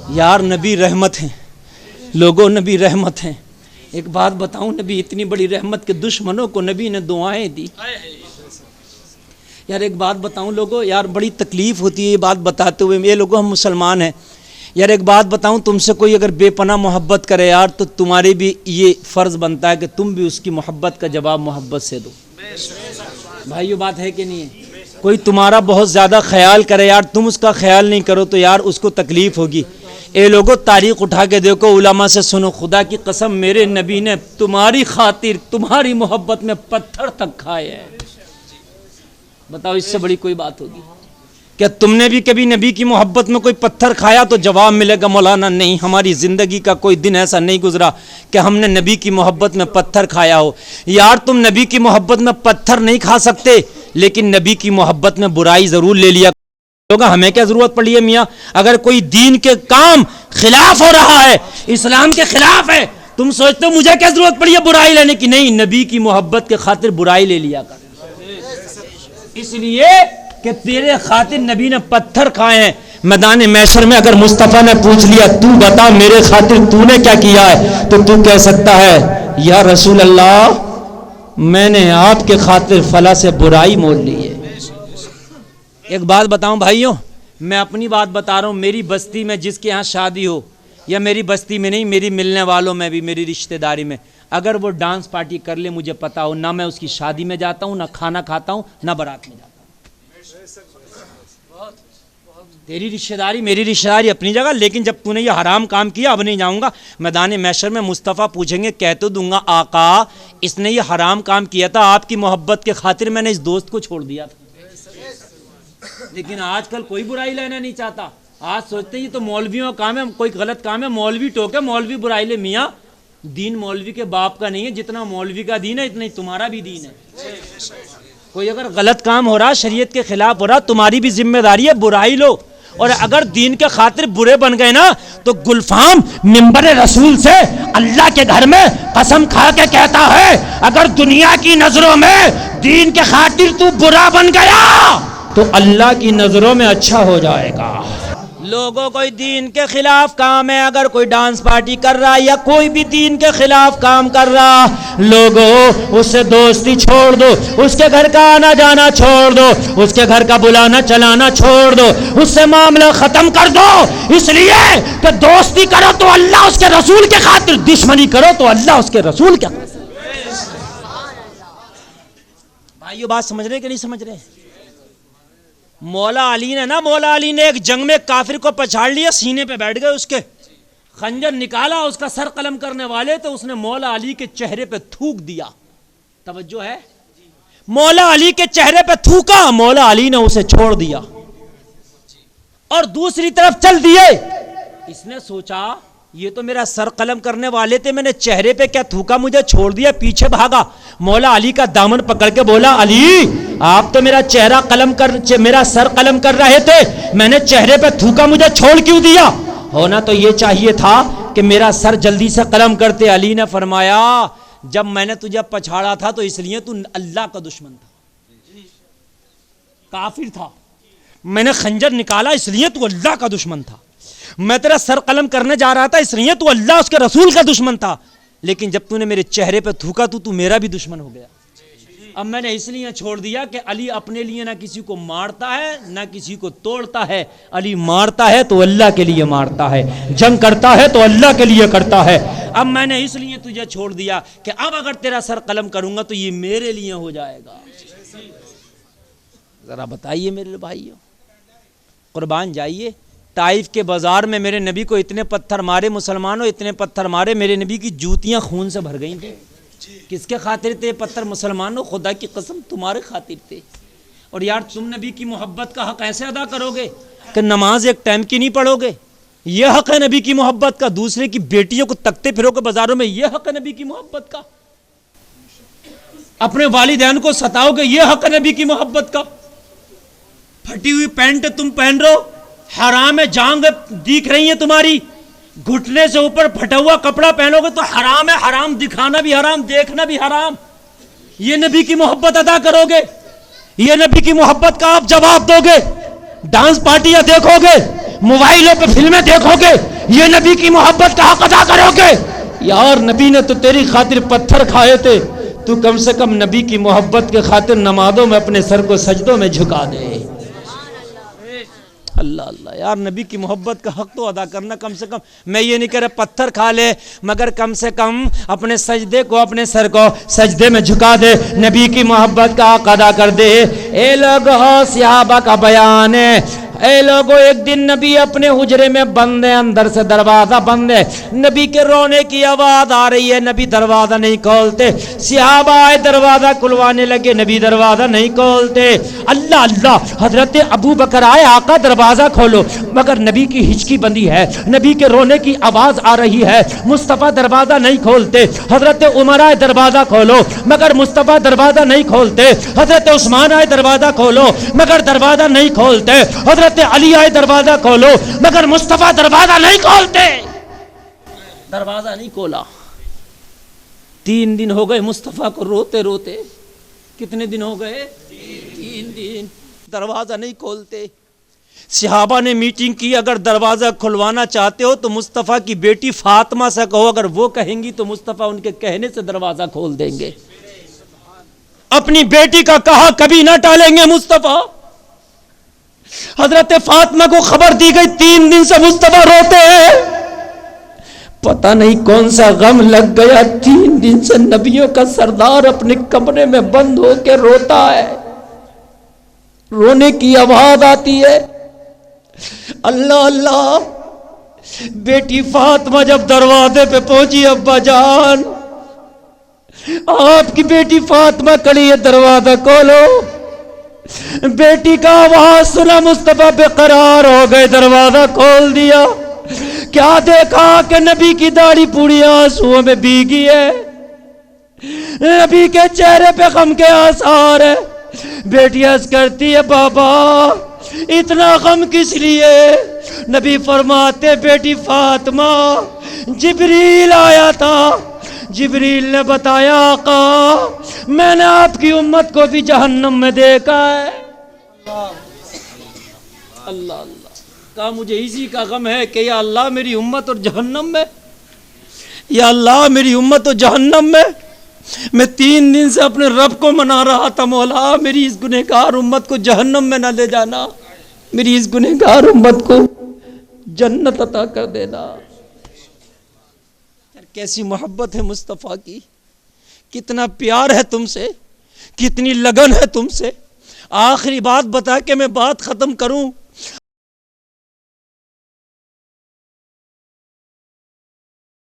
یار نبی رحمت ہیں لوگوں، نبی رحمت ہیں۔ ایک بات بتاؤں، نبی اتنی بڑی رحمت کے دشمنوں کو نبی نے دعائیں دی۔ یار ایک بات بتاؤں لوگوں، یار بڑی تکلیف ہوتی ہے یہ بات بتاتے ہوئے، یہ لوگوں ہم مسلمان ہیں۔ یار ایک بات بتاؤں، تم سے کوئی اگر بے پناہ محبت کرے یار، تو تمہاری بھی یہ فرض بنتا ہے کہ تم بھی اس کی محبت کا جواب محبت سے دو۔ بھائیو بات ہے کہ نہیں ہے؟ کوئی تمہارا بہت زیادہ خیال کرے یار، تم اس کا خیال نہیں کرو تو یار اس کو تکلیف ہوگی۔ اے لوگوں تاریخ اٹھا کے دیکھو، علماء سے سنو، خدا کی قسم میرے نبی نے تمہاری خاطر تمہاری محبت میں پتھر تک کھائے ہیں۔ بتاؤ اس سے بڑی کوئی بات ہوگی؟ کیا تم نے بھی کبھی نبی کی محبت میں کوئی پتھر کھایا؟ تو جواب ملے گا مولانا نہیں، ہماری زندگی کا کوئی دن ایسا نہیں گزرا کہ ہم نے نبی کی محبت میں پتھر کھایا ہو۔ یار تم نبی کی محبت میں پتھر نہیں کھا سکتے، لیکن نبی کی محبت میں برائی ضرور لے لیا ہوگا۔ ہمیں کیا ضرورت پڑی ہے میاں؟ اگر کوئی دین کے کام خلاف ہو رہا ہے، اسلام کے خلاف ہے، تم سوچتے ہو مجھے کیا ضرورت پڑی ہے برائی لینے کی؟ نہیں، نبی کی محبت کے خاطر برائی لے لیا کر، اس لیے کہ تیرے خاطر نبی نے پتھر کھائے ہیں۔ میدان محشر میں اگر مصطفیٰ نے پوچھ لیا تو بتا میرے خاطر تو نے کیا کیا ہے، تو تو کہہ سکتا ہے یا رسول اللہ میں نے آپ کے خاطر فلاں سے برائی مول لی ہے۔ ایک بات بتاؤں بھائیوں، میں اپنی بات بتا رہا ہوں، میری بستی میں جس کے ہاں شادی ہو، یا میری بستی میں نہیں، میری ملنے والوں میں بھی، میری رشتہ داری میں، اگر وہ ڈانس پارٹی کر لے مجھے پتا ہو، نہ میں اس کی شادی میں جاتا ہوں، نہ کھانا کھاتا ہوں، نہ بارات میں جاتا ہوں۔ تیری رشتہ داری میری رشتہ داری اپنی جگہ، لیکن جب تو نے یہ حرام کام کیا اب نہیں جاؤں گا۔ میدان محشر میں مصطفیٰ پوچھیں گے، کہہ تو دوں گا آقا اس نے یہ حرام کام کیا تھا، آپ کی محبت کے خاطر میں نے اس دوست کو چھوڑ دیا تھا۔ لیکن آج کل کوئی برائی لینا نہیں چاہتا، آج سوچتے ہیں یہ تو مولویوں کا کام ہے، کوئی غلط کام ہے مولوی ٹوکے، مولوی برائی لے۔ میاں دین مولوی کے باپ کا نہیں ہے، جتنا مولوی کا دین ہے اتنا ہی تمہارا بھی دین ہے۔ کوئی اگر غلط کام ہو رہا، شریعت کے خلاف ہو رہا، تمہاری بھی ذمہ داری ہے برائی لو، اور اگر دین کے خاطر برے بن گئے نا تو گلفام منبر رسول سے اللہ کے گھر میں قسم کھا کے کہتا ہے اگر دنیا کی نظروں میں دین کے خاطر تو برا بن گیا تو اللہ کی نظروں میں اچھا ہو جائے گا۔ لوگوں کوئی دین کے خلاف کام ہے، اگر کوئی ڈانس پارٹی کر رہا یا کوئی بھی دین کے خلاف کام کر رہا، لوگوں اس سے دوستی چھوڑ دو، اس کے گھر کا آنا جانا چھوڑ دو، اس کے گھر کا بلانا چلانا چھوڑ دو، اس سے معاملہ ختم کر دو، اس لیے کہ دوستی کرو تو اللہ اس کے رسول کے خاطر، دشمنی کرو تو اللہ اس کے رسول کے خاطر۔ بھائیو بات سمجھ رہے کہ نہیں سمجھ رہے؟ مولا علی نے نا، مولا علی نے ایک جنگ میں کافر کو پچھاڑ لیا، سینے پہ بیٹھ گئے، اس کے خنجر نکالا، اس کا سر قلم کرنے والے تو اس نے مولا علی کے چہرے پہ تھوک دیا۔ توجہ ہے؟ مولا علی کے چہرے پہ تھوکا، مولا علی نے اسے چھوڑ دیا اور دوسری طرف چل دیے۔ اس نے سوچا یہ تو میرا سر قلم کرنے والے تھے، میں نے چہرے پہ کیا تھوکا، مجھے چھوڑ دیا، پیچھے بھاگا، مولا علی کا دامن پکڑ کے بولا علی آپ تو میرا میرا سر قلم کر رہے تھے، میں نے چہرے پہ تھوکا، مجھے چھوڑ کیوں دیا؟ ہونا تو یہ چاہیے تھا کہ میرا سر جلدی سے قلم کرتے۔ علی نے فرمایا جب میں نے تجھے پچھاڑا تھا تو اس لیے تو اللہ کا دشمن تھا، کافر تھا، میں نے خنجر نکالا اس لیے تو اللہ کا دشمن تھا، میں تیرا سر قلم کرنے جا رہا تھا اس لیے تو اللہ اس کے رسول کا دشمن تھا، لیکن جب تو نے میرے چہرے پہ تھوکا تو میرا بھی دشمن ہو گیا۔ اب میں نے اس لیے چھوڑ دیا کہ علی اپنے لیے نہ کسی کو مارتا ہے نہ کسی کو توڑتا ہے، علی مارتا ہے تو اللہ کے لیے مارتا ہے، جنگ کرتا ہے تو اللہ کے لیے کرتا ہے۔ اب میں نے اس لیے تجھے چھوڑ دیا کہ اب اگر تیرا سر قلم کروں گا تو یہ میرے لیے ہو جائے گا۔ ذرا بتائیے میرے بھائیوں، قربان جائیے، طائف کے بازار میں میرے نبی کو اتنے پتھر مارے، مسلمانوں اتنے پتھر مارے، میرے نبی کی جوتیاں خون سے بھر گئی تھیں۔ کس کے خاطر تھے پتھر؟ مسلمانوں خدا کی قسم تمہارے خاطر تھے۔ اور یار تم نبی کی محبت کا حق ایسے ادا کرو گے کہ نماز ایک ٹائم کی نہیں پڑھو گے، یہ حق ہے نبی کی محبت کا۔ دوسرے کی بیٹیوں کو تکتے پھرو گے بازاروں میں، یہ حق ہے نبی کی محبت کا۔ اپنے والدین کو ستاؤ گے، یہ حق ہے نبی کی محبت کا۔ پھٹی ہوئی پینٹ تم پہن رہو، حرام ہے، جانگ دیکھ رہی ہیں تمہاری، گھٹنے سے اوپر پھٹا ہوا کپڑا پہنو گے تو حرام ہے، حرام دکھانا بھی حرام، دیکھنا بھی حرام۔ یہ نبی کی محبت ادا کرو گے؟ یہ نبی کی محبت کا آپ جواب دو گے؟ ڈانس پارٹیاں دیکھو گے، موبائلوں پہ فلمیں دیکھو گے، یہ نبی کی محبت کا حق ادا کرو گے؟ یار نبی نے تو تیری خاطر پتھر کھائے تھے، تو کم سے کم نبی کی محبت کے خاطر نمازوں میں اپنے سر کو سجدوں میں جھکا دے۔ اللہ اللہ، یار نبی کی محبت کا حق تو ادا کرنا، کم سے کم میں یہ نہیں کہہ رہا پتھر کھا لے، مگر کم سے کم اپنے سجدے کو، اپنے سر کو سجدے میں جھکا دے، نبی کی محبت کا حق ادا کر دے۔ اے لوگو، صحابہ کا بیان ہے، اے لوگو ایک دن نبی اپنے حجرے میں بند ہے، اندر سے دروازہ بند ہے، نبی کے رونے کی آواز آ رہی ہے، نبی دروازہ نہیں کھولتے، صحابہ آئے دروازہ کھلوانے لگے، نبی دروازہ نہیں کھولتے۔ اللہ اللہ، حضرت ابو بکر آئے، آقا دروازہ کھولو، مگر نبی کی ہچکی بندی ہے، نبی کے رونے کی آواز آ رہی ہے، مصطفیٰ دروازہ نہیں کھولتے۔ حضرت عمر آئے دروازہ کھولو، مگر مصطفیٰ دروازہ نہیں کھولتے۔ حضرت عثمان آئے دروازہ کھولو، مگر دروازہ نہیں کھولتے۔ حضرت علی آئے دروازہ کھولو، مگر مصطفیٰ دروازہ نہیں کھولتے۔ دروازہ نہیں کھولا، 3 دن ہو گئے مصطفیٰ کو روتے روتے۔ کتنے دن ہو گئے؟ 3 دن، دروازہ نہیں کھولتے۔ صحابہ نے میٹنگ کی، اگر دروازہ کھلوانا چاہتے ہو تو مصطفیٰ کی بیٹی فاطمہ سے کہو، اگر وہ کہیں گی تو مصطفیٰ ان کے کہنے سے دروازہ کھول دیں گے۔ اپنی بیٹی کا کہا کبھی نہ ٹالیں گے مصطفیٰ۔ حضرت فاطمہ کو خبر دی گئی، 3 دن سے مصطفیٰ روتے ہیں، پتہ نہیں کون سا غم لگ گیا، 3 دن سے نبیوں کا سردار اپنے کمرے میں بند ہو کے روتا ہے، رونے کی آواز آتی ہے۔ اللہ اللہ، بیٹی فاطمہ جب دروازے پہ پہنچی، ابا جان آپ کی بیٹی فاطمہ کھڑی ہے، دروازہ کھولو۔ بیٹی کا آواز سنا، مصطفیٰ بے قرار ہو گئے، دروازہ کھول دیا۔ کیا دیکھا کہ نبی کی داڑھی پوری آنسوؤں میں بھیگی ہے، نبی کے چہرے پہ غم کے آثار ہے۔ بیٹی عرض کرتی ہے، بابا اتنا غم کس لیے؟ نبی فرماتے، بیٹی فاطمہ جبریل آیا تھا، جبریل نے بتایا آقا میں نے آپ کی امت کو بھی جہنم میں دیکھا ہے۔ اللہ اللہ، کہا مجھے اسی کا غم ہے کہ یا اللہ میری امت اور جہنم میں، یا اللہ میری امت اور جہنم میں۔ میں 3 دن سے اپنے رب کو منا رہا تھا، مولا میری اس گنہگار امت کو جہنم میں نہ لے جانا، میری اس گنہگار امت کو جنت عطا کر دینا۔ کیسی محبت ہے مصطفیٰ کی، کتنا پیار ہے تم سے، کتنی لگن ہے تم سے۔ آخری بات بتا کے میں بات ختم کروں،